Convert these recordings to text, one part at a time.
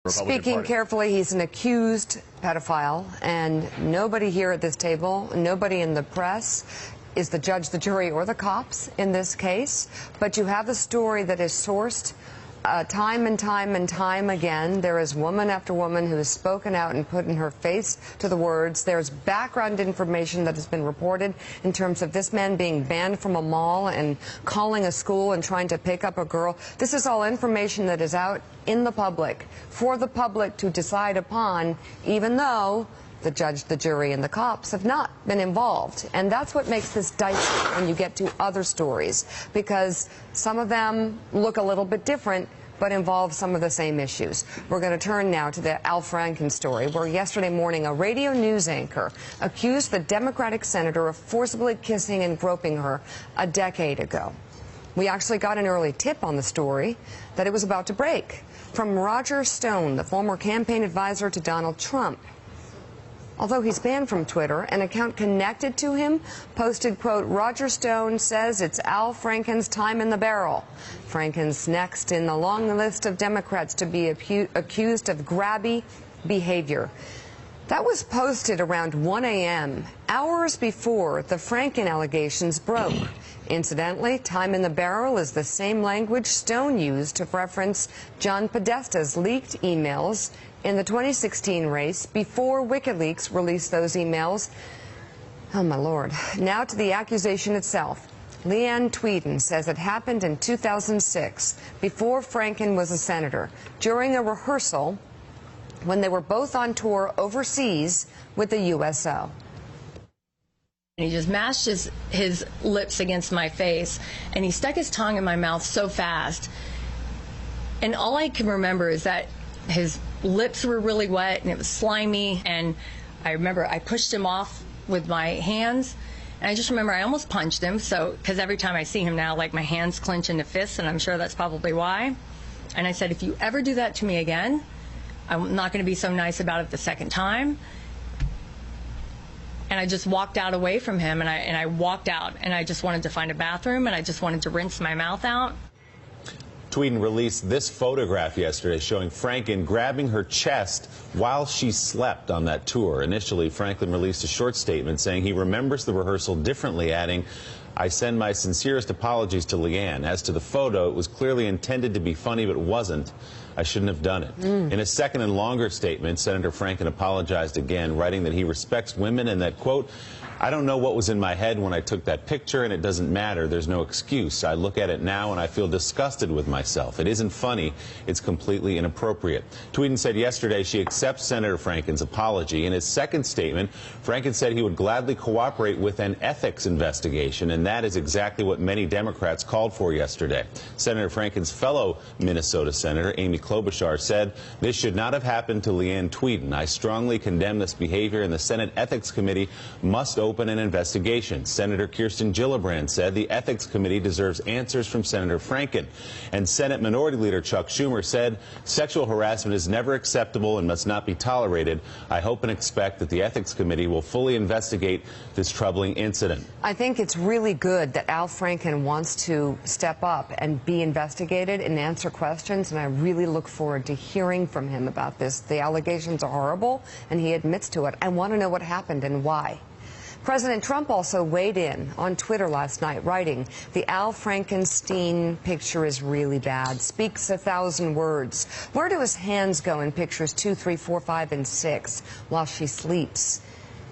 Speaking carefully, he's an accused pedophile, and nobody here at this table, nobody in the press, is the judge, the jury, or the cops in this case. But you have a story that is sourced time and time again. There is woman after woman who has spoken out and put in her face to the words. There's background information that has been reported in terms of this man being banned from a mall and calling a school and trying to pick up a girl. This is all information that is out in the public for the public to decide upon, even though the judge, the jury, and the cops have not been involved. And that's what makes this dicey when you get to other stories, because some of them look a little bit different but involve some of the same issues. We're going to turn now to the Al Franken story, where yesterday morning a radio news anchor accused the Democratic senator of forcibly kissing and groping her a decade ago. We actually got an early tip on the story that it was about to break from Roger Stone, the former campaign advisor to Donald Trump. Although he's banned from Twitter, an account connected to him posted, quote, Roger Stone says it's Al Franken's time in the barrel. Franken's next in the long list of Democrats to be accused of grabby behavior. That was posted around 1 a.m., hours before the Franken allegations broke. Incidentally, time in the barrel is the same language Stone used to reference John Podesta's leaked emails in the 2016 race before WikiLeaks released those emails. Oh, my Lord. Now to the accusation itself. Leanne Tweeden says it happened in 2006, before Franken was a senator, during a rehearsal when they were both on tour overseas with the USO. He just mashed his lips against my face, and he stuck his tongue in my mouth so fast. And all I can remember is that his lips were really wet and it was slimy, and I remember I pushed him off with my hands, and I just remember I almost punched him, because every time I see him now, like, my hands clench into fists, and I'm sure that's probably why. And I said, if you ever do that to me again, I'm not going to be so nice about it the second time. And I just walked out away from him, and I walked out, and I just wanted to find a bathroom, and I just wanted to rinse my mouth out. Tweeden released this photograph yesterday showing Franken grabbing her chest while she slept on that tour. Initially, Franken released a short statement saying he remembers the rehearsal differently, adding, I send my sincerest apologies to Leanne. As to the photo, it was clearly intended to be funny, but wasn't. I shouldn't have done it. In a second and longer statement, Senator Franken apologized again, writing that he respects women and that, quote, I don't know what was in my head when I took that picture, and it doesn't matter. There's no excuse. I look at it now and I feel disgusted with myself. It isn't funny. It's completely inappropriate. Tweeden said yesterday she accepts Senator Franken's apology. In his second statement, Franken said he would gladly cooperate with an ethics investigation, and that is exactly what many Democrats called for yesterday. Senator Franken's fellow Minnesota Senator, Amy Klobuchar, said this should not have happened to Leanne Tweeden. I strongly condemn this behavior, and the Senate Ethics Committee must open an investigation. Senator Kirsten Gillibrand said the Ethics Committee deserves answers from Senator Franken. And Senate Minority Leader Chuck Schumer said sexual harassment is never acceptable and must not be tolerated. I hope and expect that the Ethics Committee will fully investigate this troubling incident. I think it's really good that Al Franken wants to step up and be investigated and answer questions, and I really look forward to hearing from him about this. The allegations are horrible, and he admits to it. I want to know what happened and why. President Trump also weighed in on Twitter last night, writing, the Al Frankenstein picture is really bad, speaks 1,000 words. Where do his hands go in pictures 2, 3, 4, 5, and 6 while she sleeps?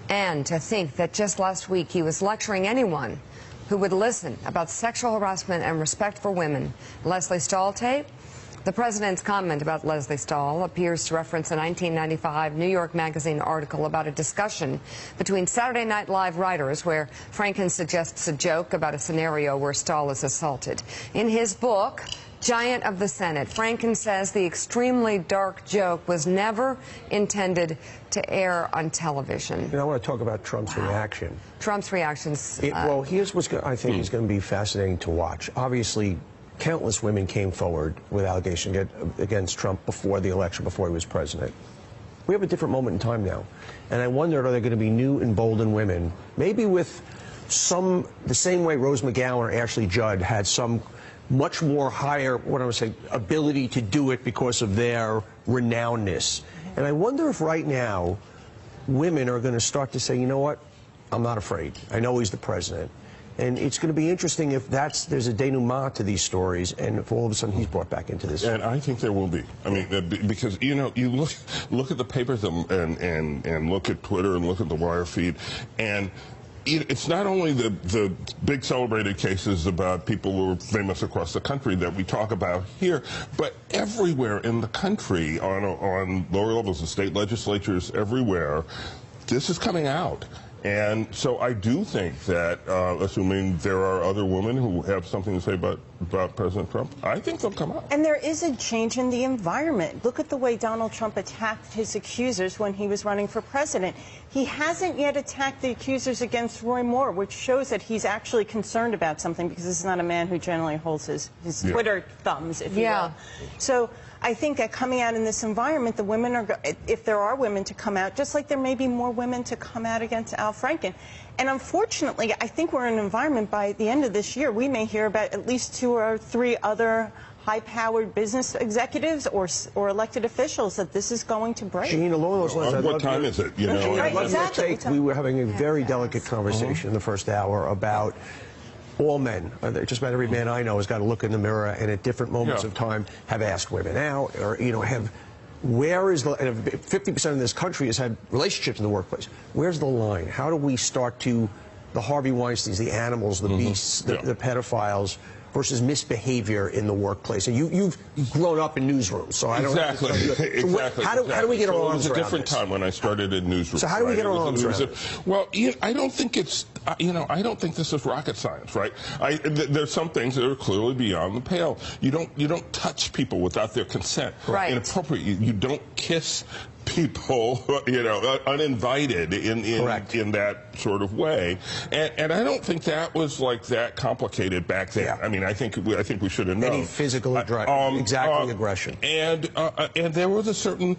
And to think that just last week he was lecturing anyone who would listen about sexual harassment and respect for women. Lesley Stahl tape? The president's comment about Lesley Stahl appears to reference a 1995 New York Magazine article about a discussion between Saturday Night Live writers where Franken suggests a joke about a scenario where Stahl is assaulted. In his book, Giant of the Senate, Franken says the extremely dark joke was never intended to air on television. You know, I want to talk about Trump's reaction. Trump's reactions. Well, here's what's I think is going to be fascinating to watch. Obviously, countless women came forward with allegations against Trump before the election, before he was president. We have a different moment in time now. And I wonder, are there going to be new emboldened women, maybe with the same way Rose McGowan or Ashley Judd had some much more higher, what I would say, ability to do it because of their renownedness. And I wonder if right now women are going to start to say, you know what, I'm not afraid. I know he's the president. And it's going to be interesting if there's a denouement to these stories, and if all of a sudden he's brought back into this. And I think there will be. I mean, because, you know, you look at the papers and look at Twitter and look at the wire feed, and it's not only the big celebrated cases about people who are famous across the country that we talk about here, but everywhere in the country, on lower levels of state legislatures everywhere, this is coming out. And so I do think that, assuming there are other women who have something to say about President Trump, I think they'll come out. And there is a change in the environment. Look at the way Donald Trump attacked his accusers when he was running for president. He hasn't yet attacked the accusers against Roy Moore, which shows that he's actually concerned about something, because this is not a man who generally holds his Twitter thumbs, if you will. So I think that coming out in this environment, the women are, if there are women to come out, just like there may be more women to come out against Al Franken. And unfortunately, I think we're in an environment by the end of this year, we may hear about at least 2 or 3 other high-powered business executives or elected officials that this is going to break. Gene, along those lines, what time is it? You know, right, exactly. We were having a very delicate conversation in the first hour about all men. Just about every man I know has got to look in the mirror and at different moments of time have asked women out, or, you know, where is the, and 50% of this country has had relationships in the workplace. Where's the line? How do we start to, the Harvey Weinsteins, the animals, the beasts, the pedophiles, versus misbehavior in the workplace? And you've grown up in newsrooms, so I don't know. Exactly. How do we get our arms around this? It was a different time when I started in newsrooms. So how do we get our arms around it? Well, I don't think it's, you know, I don't think this is rocket science, right? There's some things that are clearly beyond the pale. You don't touch people without their consent. Right. Inappropriate. You don't kiss people, you know, uninvited in that sort of way, and I don't think that was like that complicated back then. Yeah. I mean, I think we should have known. Any physical aggression. And there was a certain,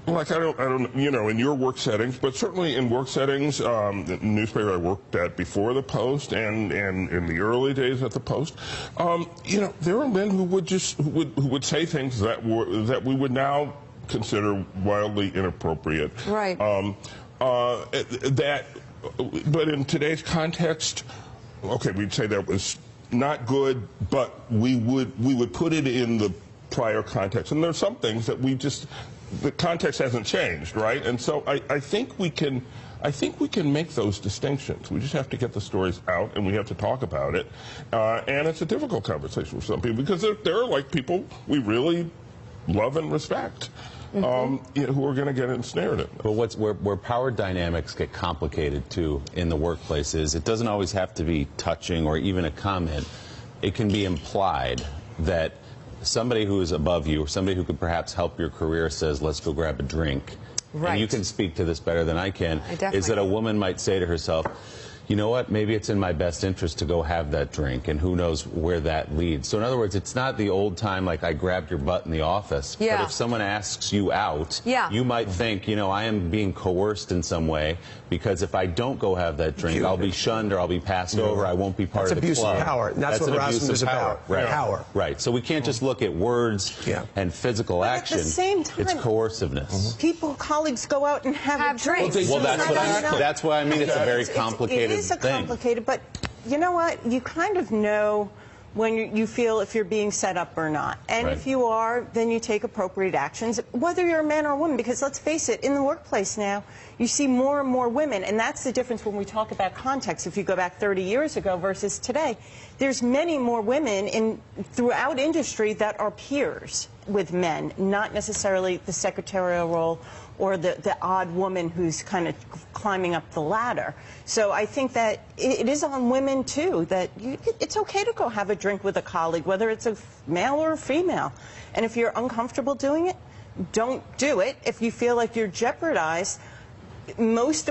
like, I don't, you know, in your work settings, but certainly in work settings, the newspaper I worked at before the Post and in the early days at the Post, you know, there were men who would say things that we would now consider wildly inappropriate. Right. But in today's context, okay, we'd say that was not good, but we would put it in the prior context. And there's some things that the context hasn't changed, right? And so I think we can make those distinctions. We just have to get the stories out, and we have to talk about it. And it's a difficult conversation for some people, because there are like people we really love and respect, you know, who are going to get ensnared in this. But where power dynamics get complicated too in the workplace is it doesn't always have to be touching or even a comment. It can be implied that somebody who is above you, or somebody who could perhaps help your career, says, let's go grab a drink. Right. And you can speak to this better than I can. Is that a woman might say to herself, you know what, maybe it's in my best interest to go have that drink, and who knows where that leads. So in other words, it's not the old time like I grabbed your butt in the office, but if someone asks you out, you might think, you know, I am being coerced in some way, because if I don't go have that drink, I'll be shunned or I'll be passed over, I won't be part of the club. That's abuse of power. That's what harassment is about. Right. Power. Right. So we can't just look at words and physical action. At the same time, it's coerciveness. Colleagues go out and have drinks. Well, that's what I mean. It's a very complicated thing. It is complicated, but you know what? You kind of know when you feel if you're being set up or not. And if you are, then you take appropriate actions, whether you're a man or a woman, because let's face it, in the workplace now, you see more and more women, and that's the difference when we talk about context. If you go back 30 years ago versus today, there's many more women throughout industry that are peers with men, not necessarily the secretarial role or the odd woman who's kind of climbing up the ladder. So I think that it is on women, too, that it's okay to go have a drink with a colleague, whether it's a male or a female. And if you're uncomfortable doing it, don't do it. If you feel like you're jeopardized, most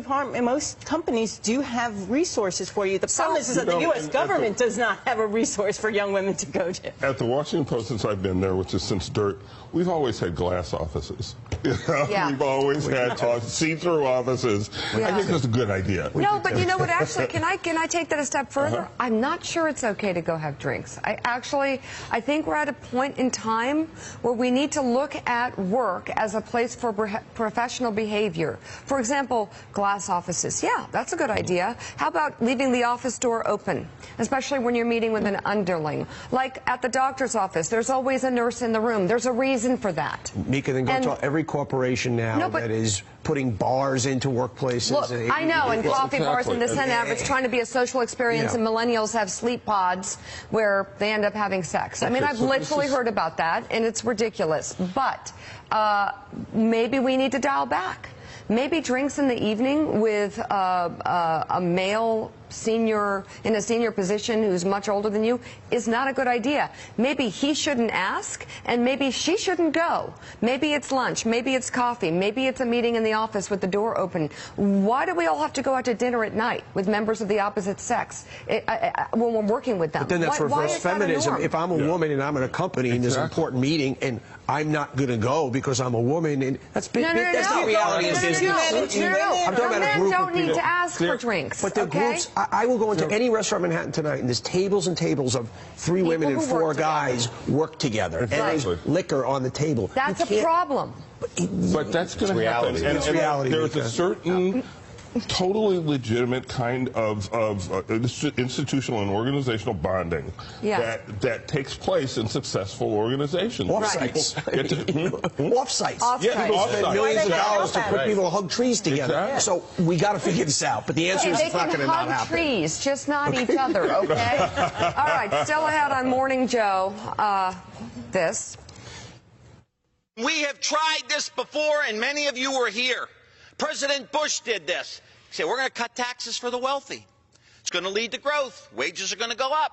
companies do have resources for you. The problem is that the U.S. government does not have a resource for young women to go to. At the Washington Post, since I've been there, which is since dirt, we've always had glass offices. Yeah. We've always had see-through offices. Yeah. I think that's a good idea. No, but you know what? Actually, can I take that a step further? I'm not sure it's okay to go have drinks. I think we're at a point in time where we need to look at work as a place for professional behavior. For example, glass offices. Yeah, that's a good idea. How about leaving the office door open, especially when you're meeting with an underling? Like at the doctor's office, there's always a nurse in the room. There's a reason for that. Mika, then go to every corporation now that is putting bars into workplaces. Look, I know, and coffee bars in the Senate, it's trying to be a social experience, and millennials have sleep pods where they end up having sex. I mean, I've literally heard about that, and it's ridiculous. But maybe we need to dial back. Maybe drinks in the evening with a male senior in a senior position who's much older than you is not a good idea. Maybe he shouldn't ask, and maybe she shouldn't go. Maybe it's lunch, maybe it's coffee, maybe it's a meeting in the office with the door open. Why do we all have to go out to dinner at night with members of the opposite sex when we're working with them? But then that's reverse feminism. If I'm a woman and I'm in a company and there's an important meeting and I'm not going to go because I'm a woman, and that's the reality of business. I'm talking about a group don't need to ask for drinks. But the groups, I will go into any restaurant in Manhattan tonight, and there's tables and tables of 3 women and 4 guys work together, and there's liquor on the table. That's a problem. But that's going to happen. It's reality. There's a certain totally legitimate kind of institutional and organizational bonding that takes place in successful organizations. Offsites. Offsites. Offsites. Millions of dollars to put people to hug trees together. Exactly. So we got to figure this out. But the answer is it's not going to not happen. They can hug trees, just not each other, okay? All right, still ahead on Morning Joe, this. We have tried this before, and many of you were here. President Bush did this. He said, we're going to cut taxes for the wealthy. It's going to lead to growth. Wages are going to go up.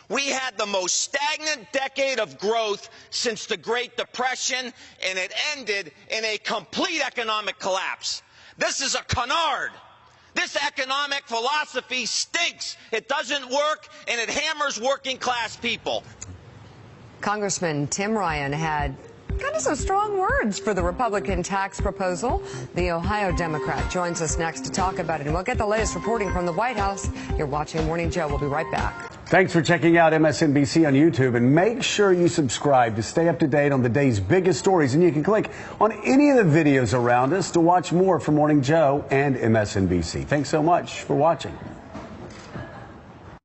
We had the most stagnant decade of growth since the Great Depression, and it ended in a complete economic collapse. This is a canard. This economic philosophy stinks. It doesn't work, and it hammers working class people. Congressman Tim Ryan had kind of some strong words for the Republican tax proposal. The Ohio Democrat joins us next to talk about it, and we'll get the latest reporting from the White House. You're watching Morning Joe. We'll be right back. Thanks for checking out MSNBC on YouTube, and make sure you subscribe to stay up to date on the day's biggest stories. And you can click on any of the videos around us to watch more from Morning Joe and MSNBC. Thanks so much for watching.